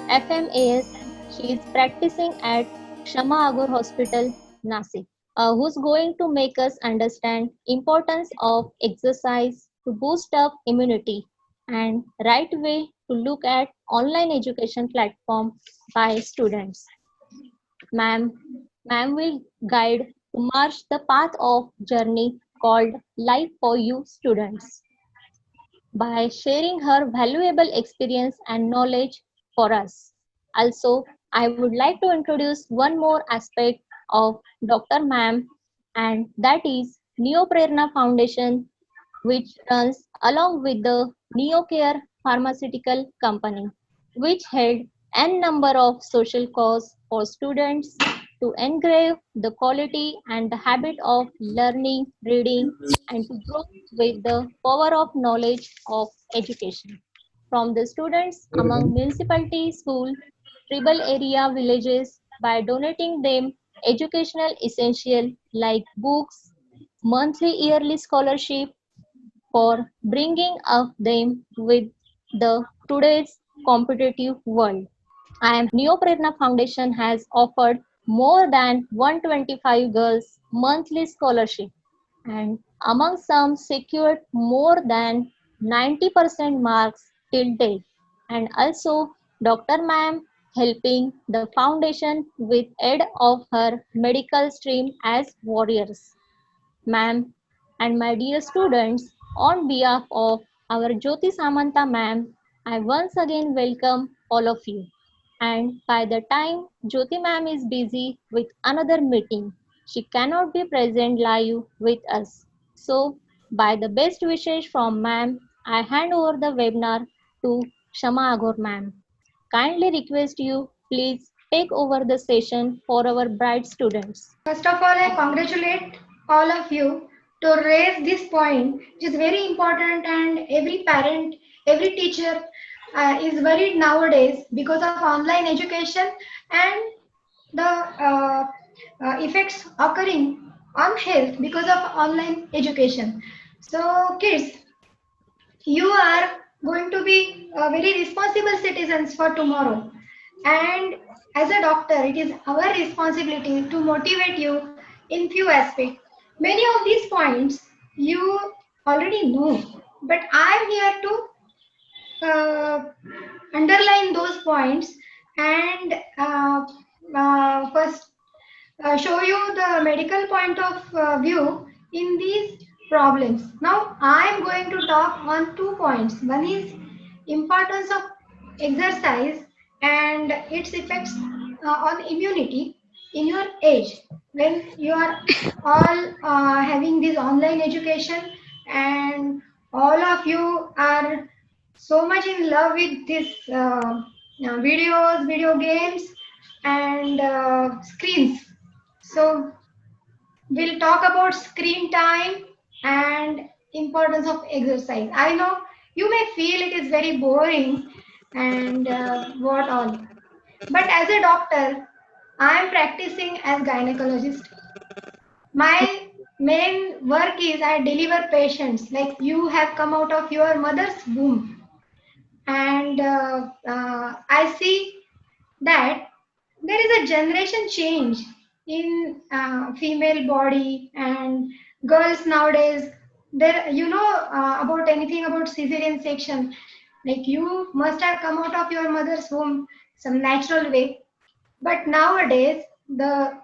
FMAS. She is practicing at Shama Agor Hospital, Nasik. Who's going to make us understand importance of exercise to boost up immunity and right way to look at online education platform by students. Ma'am will guide to march the path of journey called Life for You students by sharing her valuable experience and knowledge for us. Also, I would like to introduce one more aspect of Dr. Ma'am, and that is Neoprerna Foundation, which runs along with the NeoCare Pharmaceutical Company, which held n number of social cause for students to engrave the quality and the habit of learning, reading, and to grow with the power of knowledge of education. From the students among municipality, school, tribal area villages by donating them educational essential like books, monthly yearly scholarship, for bringing up them with the today's competitive world. And Neoprerna Foundation has offered more than 125 girls monthly scholarship and among some secured more than 90% marks till date. And also Dr. Ma'am helping the foundation with aid of her medical stream as warriors. Ma'am, and my dear students, on behalf of our Jyoti Samanta ma'am, I once again welcome all of you. And by the time Jyoti ma'am is busy with another meeting, she cannot be present live with us. So, by the best wishes from ma'am, I hand over the webinar to Shama Agor ma'am. Kindly request you please take over the session for our bright students. First of all, I congratulate all of you to raise this point, which is very important, and every parent, every teacher is worried nowadays because of online education and the effects occurring on health because of online education. So, kids, you are going to be very responsible citizens for tomorrow. And as a doctor, it is our responsibility to motivate you in few aspects. Many of these points you already know, but I am here to underline those points and first show you the medical point of view in these problems. Now, I am going to talk on 2 points. One is importance of exercise and its effects on immunity in your age when you are all having this online education and all of you are so much in love with this videos, video games, and screens. So we'll talk about screen time and importance of exercise. I know you may feel it is very boring and what all, but as a doctor, I am practicing as gynecologist. My main work is I deliver patients like you have come out of your mother's womb, and I see that there is a generation change in female body and girls nowadays. There, you know about anything about cesarean section? Like you must have come out of your mother's womb some natural way, but nowadays the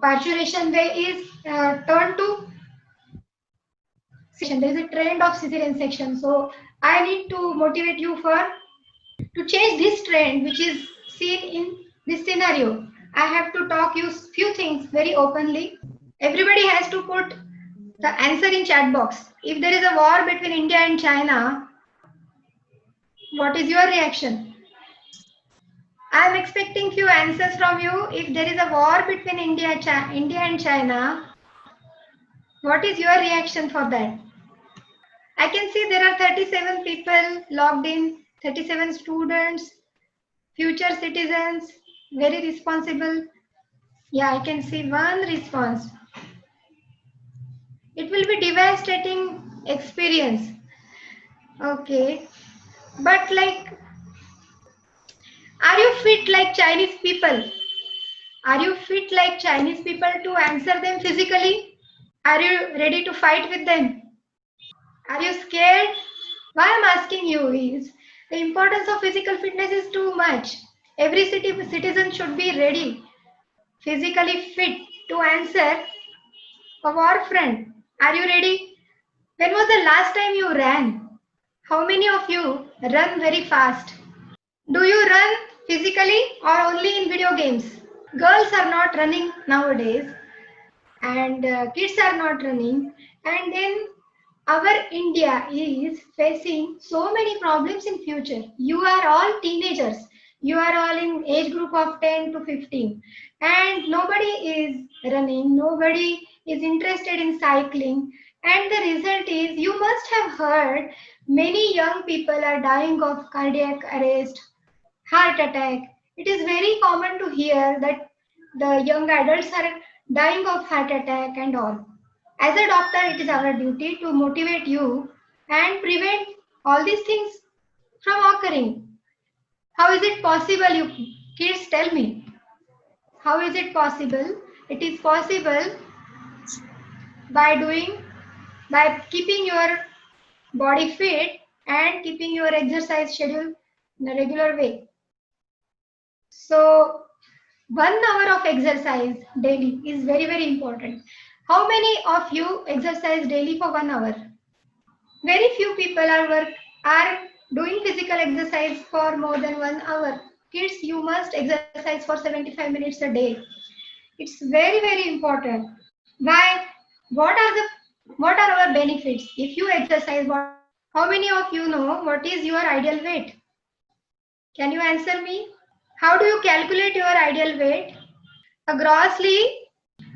parturition way is turned to section. There is a trend of cesarean section, so I need to motivate you for to change this trend which is seen in this scenario. I have to talk you few things very openly. Everybody has to put the answer in chat box. If there is a war between India and China, what is your reaction? I am expecting few answers from you. If there is a war between India and China, what is your reaction for that? I can see there are 37 people logged in, 37 students, future citizens, very responsible. Yeah, I can see one response. It will be devastating experience. Okay. But like Are you fit like Chinese people? Are you fit like Chinese people to answer them physically? Are you ready to fight with them? Are you scared? Why I'm asking you is the importance of physical fitness is too much. Every citizen should be ready, physically fit to answer a war front. Are you ready? When was the last time you ran? How many of you run very fast? Do you run physically or only in video games? Girls are not running nowadays, and kids are not running, and then our India is facing so many problems in future. You are all teenagers. You are all in age group of 10 to 15, and nobody is running. Nobody is interested in cycling. And the result is you must have heard many young people are dying of cardiac arrest, heart attack. It is very common to hear that the young adults are dying of heart attack and all. As a doctor, it is our duty to motivate you and prevent all these things from occurring. How is it possible, you kids? Tell me. How is it possible? It is possible by by keeping your body fit and keeping your exercise schedule in a regular way. So 1 hour of exercise daily is very, very important. How many of you exercise daily for 1 hour? Very few people are doing physical exercise for more than 1 hour. Kids, you must exercise for 75 minutes a day. It's very, very important. Why? What are the what are our benefits? If you exercise, how many of you know what is your ideal weight? Can you answer me? How do you calculate your ideal weight? Grossly,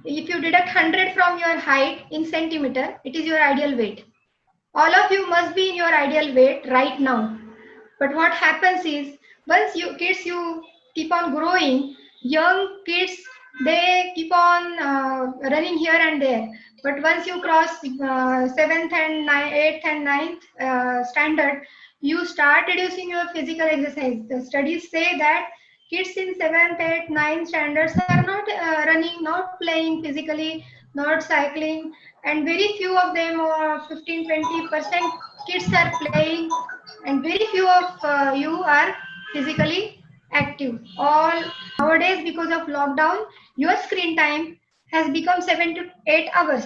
if you deduct 100 from your height in centimeter, it is your ideal weight. All of you must be in your ideal weight right now. But what happens is, once you kids you keep on growing, young kids they keep on running here and there. But once you cross 7th and 8th and 9th standard, you start reducing your physical exercise. The studies say that kids in 7th, 8th, 9th standards are not running, not playing physically, not cycling, and very few of them, or 15-20% kids are playing, and very few of you are physically active. All nowadays, because of lockdown, your screen time has become 7 to 8 hours.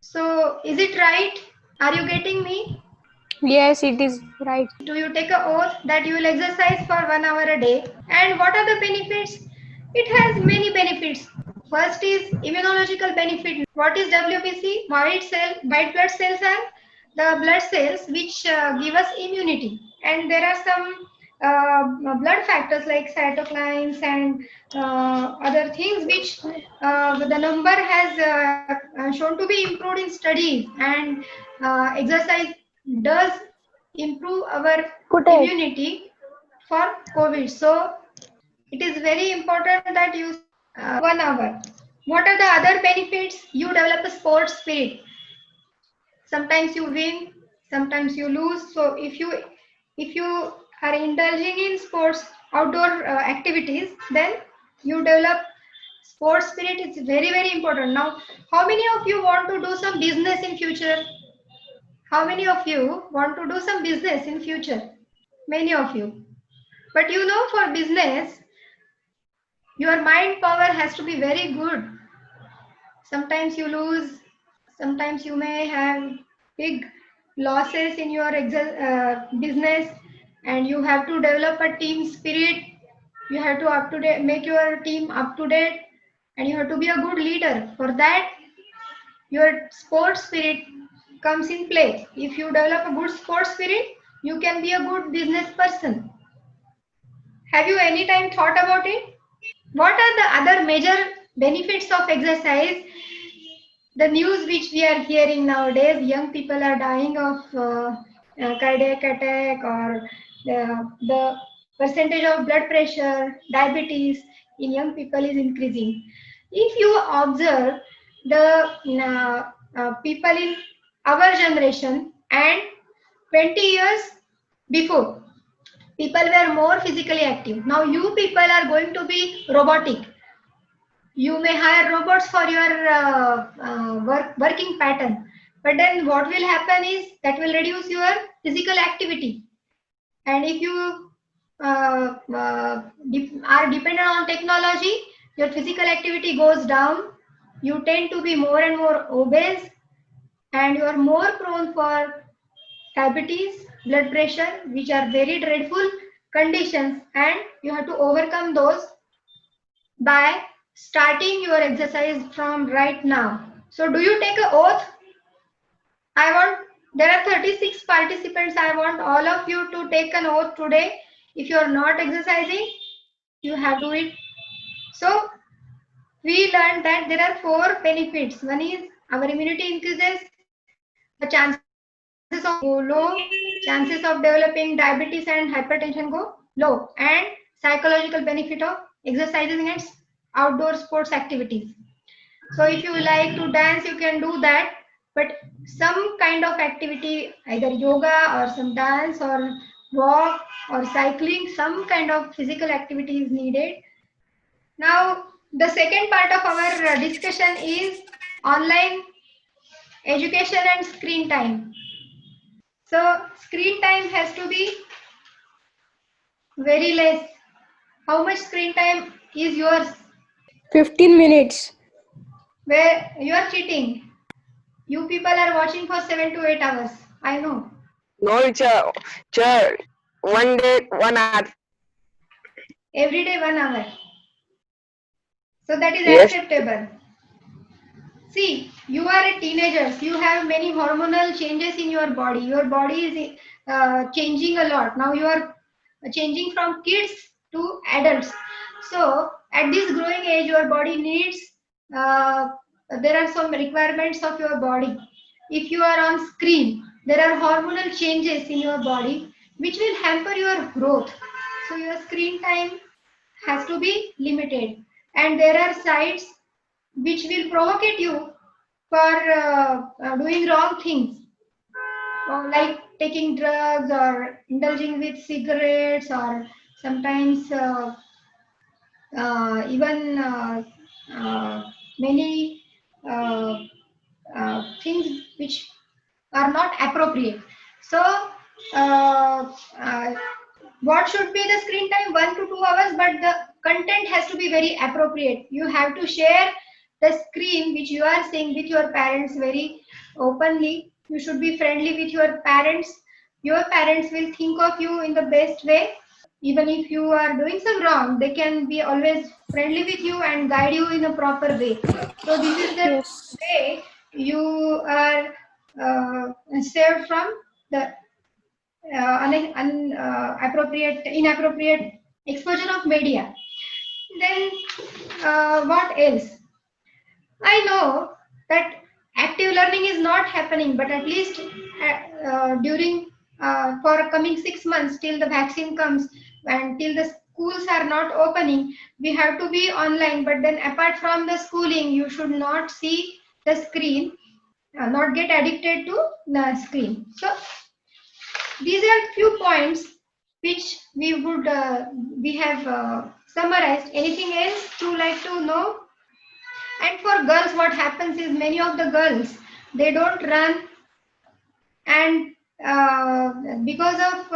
So is it right? Are you getting me? Yes, it is right. Do you take an oath that you will exercise for 1 hour a day? And what are the benefits? It has many benefits. First is immunological benefit. What is WBC? White blood cells are the blood cells which give us immunity. And there are some blood factors like cytokines and other things which the number has shown to be improved in studies, and exercise does improve our immunity for COVID. So it is very important that you 1 hour. What are the other benefits? You develop a sports spirit. Sometimes you win, sometimes you lose. So if you are indulging in sports, outdoor activities, then you develop sports spirit. It's very, very important. Now, how many of you want to do some business in future? How many of you want to do some business in future? Many of you. But you know, for business, your mind power has to be very good. Sometimes you lose, sometimes you may have big losses in your business, and you have to develop a team spirit. You have to up to date, make your team up to date, and you have to be a good leader. For that, your sports spirit comes in play. If you develop a good sports spirit, you can be a good business person. Have you any time thought about it? What are the other major benefits of exercise? The news which we are hearing nowadays, young people are dying of cardiac attack, or the percentage of blood pressure, diabetes in young people is increasing. If you observe the people in our generation and 20 years before, people were more physically active. Now you people are going to be robotic. You may hire robots for your working pattern, but then what will happen is that will reduce your physical activity. And if you are dependent on technology, your physical activity goes down. You tend to be more and more obese, and you are more prone for diabetes, blood pressure, which are very dreadful conditions, and you have to overcome those by starting your exercise from right now. So do you take an oath? There are 36 participants. I want all of you to take an oath today. If you are not exercising, you have to do it. So we learned that there are 4 benefits. One is our immunity increases, the chances of go low, chances of developing diabetes and hypertension go low, and psychological benefit of exercising and outdoor sports activities. So if you like to dance, you can do that, but some kind of activity, either yoga or some dance or walk or cycling, some kind of physical activity is needed. Now, the second part of our discussion is online education and screen time. So screen time has to be very less. How much screen time is yours? 15 minutes. Where you are cheating. You people are watching for 7 to 8 hours. I know. No, teacher. One day, 1 hour. Every day 1 hour. So that is Yes. acceptable. See, you are a teenager. You have many hormonal changes in your body. Your body is changing a lot. Now you are changing from kids to adults. So at this growing age, your body needs, there are some requirements of your body. If you are on screen, there are hormonal changes in your body which will hamper your growth. So your screen time has to be limited. And there are sites which will provocate you for doing wrong things, like taking drugs or indulging with cigarettes, or sometimes even many things which are not appropriate. So what should be the screen time? 1 to 2 hours, but the content has to be very appropriate. You have to share the screen which you are seeing with your parents very openly. You should be friendly with your parents. Your parents will think of you in the best way. Even if you are doing some wrong, they can be always friendly with you and guide you in a proper way. So this is the Yes. way you are saved from the inappropriate exposure of media. Then what else? I know that active learning is not happening, but at least during for coming 6 months till the vaccine comes and till the schools are not opening, we have to be online. But then apart from the schooling, you should not see the screen, not get addicted to the screen. So these are few points which we have summarized. Anything else you like to know? And for girls, what happens is many of the girls, they don't run, and because of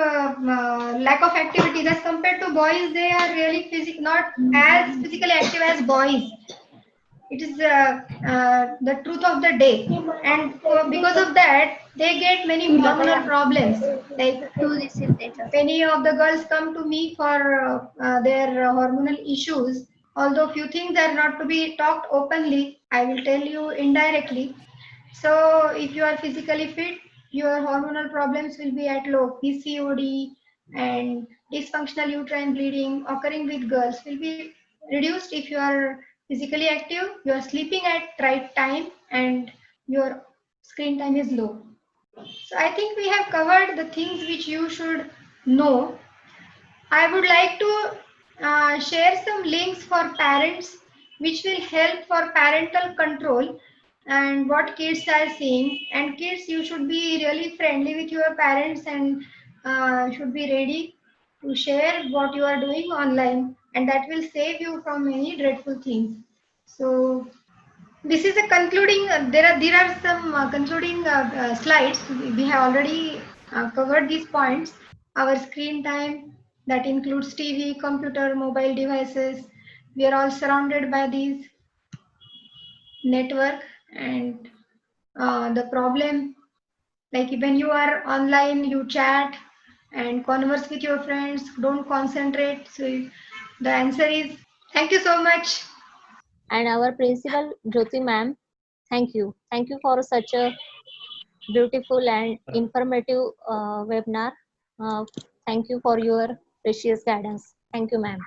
lack of activities as compared to boys, they are really not as physically active as boys. It is the truth of the day, and because of that, they get many hormonal problems. Like many of the girls come to me for their hormonal issues. Although few things are not to be talked openly, I will tell you indirectly. So if you are physically fit, your hormonal problems will be at low. PCOD and dysfunctional uterine bleeding occurring with girls will be reduced if you are physically active, you are sleeping at right time, and your screen time is low. So I think we have covered the things which you should know. I would like to share some links for parents which will help for parental control and what kids are seeing. And kids, you should be really friendly with your parents and should be ready to share what you are doing online, and that will save you from many dreadful things. So this is a concluding. There are some concluding slides. We have already covered these points. Our screen time, that includes TV, computer, mobile devices. We are all surrounded by these network, and the problem, like when you are online, you chat and converse with your friends, don't concentrate. So the answer is thank you so much. And our principal, Jyoti ma'am, thank you. Thank you for such a beautiful and informative webinar. Uh, Thank you for your precious guidance. Thank you, ma'am.